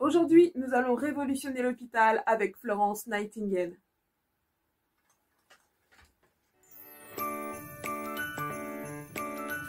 Aujourd'hui, nous allons révolutionner l'hôpital avec Florence Nightingale.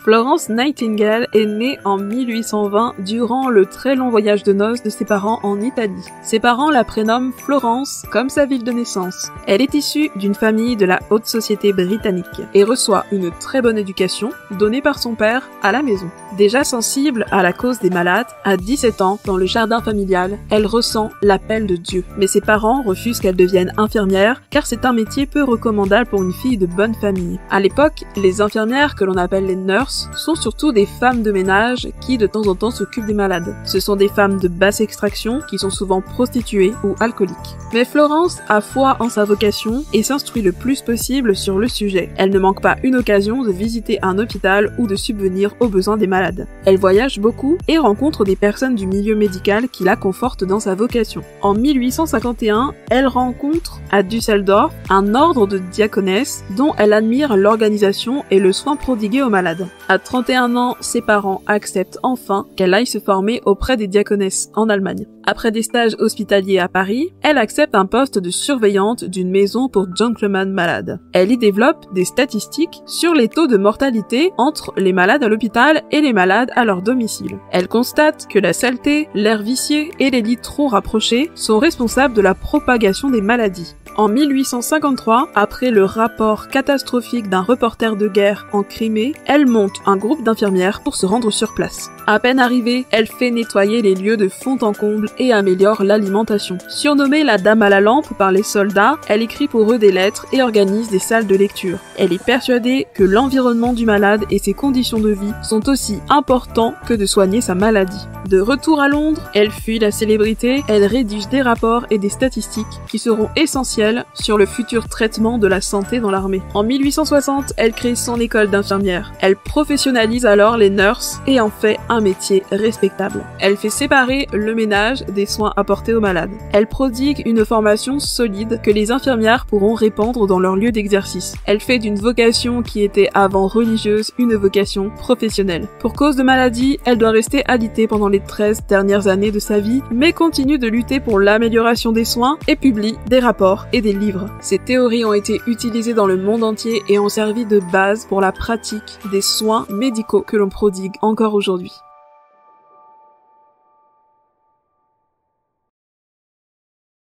Florence Nightingale est née en 1820 durant le très long voyage de noces de ses parents en Italie. Ses parents la prénomment Florence comme sa ville de naissance. Elle est issue d'une famille de la haute société britannique et reçoit une très bonne éducation donnée par son père à la maison. Déjà sensible à la cause des malades, à 17 ans, dans le jardin familial, elle ressent l'appel de Dieu. Mais ses parents refusent qu'elle devienne infirmière car c'est un métier peu recommandable pour une fille de bonne famille. À l'époque, les infirmières que l'on appelle les nurses sont surtout des femmes de ménage qui de temps en temps s'occupent des malades. Ce sont des femmes de basse extraction qui sont souvent prostituées ou alcooliques. Mais Florence a foi en sa vocation et s'instruit le plus possible sur le sujet. Elle ne manque pas une occasion de visiter un hôpital ou de subvenir aux besoins des malades. Elle voyage beaucoup et rencontre des personnes du milieu médical qui la confortent dans sa vocation. En 1851, elle rencontre à Düsseldorf un ordre de diaconesses dont elle admire l'organisation et le soin prodigué aux malades. À 31 ans, ses parents acceptent enfin qu'elle aille se former auprès des diaconesses en Allemagne. Après des stages hospitaliers à Paris, elle accepte un poste de surveillante d'une maison pour gentlemen malades. Elle y développe des statistiques sur les taux de mortalité entre les malades à l'hôpital et les malades à leur domicile. Elle constate que la saleté, l'air vicié et les lits trop rapprochés sont responsables de la propagation des maladies. En 1853, après le rapport catastrophique d'un reporter de guerre en Crimée, elle monte un groupe d'infirmières pour se rendre sur place. À peine arrivée, elle fait nettoyer les lieux de fond en comble et améliore l'alimentation. Surnommée la Dame à la lampe par les soldats, elle écrit pour eux des lettres et organise des salles de lecture. Elle est persuadée que l'environnement du malade et ses conditions de vie sont aussi importants que de soigner sa maladie. De retour à Londres, elle fuit la célébrité, elle rédige des rapports et des statistiques qui seront essentiels sur le futur traitement de la santé dans l'armée. En 1860, elle crée son école d'infirmière. Elle professionnalise alors les nurses et en fait un métier respectable. Elle fait séparer le ménage des soins apportés aux malades. Elle prodigue une formation solide que les infirmières pourront répandre dans leur lieu d'exercice. Elle fait d'une vocation qui était avant religieuse une vocation professionnelle. Pour cause de maladie, elle doit rester alitée pendant les 13 dernières années de sa vie, mais continue de lutter pour l'amélioration des soins et publie des rapports et des livres. Ces théories ont été utilisées dans le monde entier et ont servi de base pour la pratique des soins médicaux que l'on prodigue encore aujourd'hui.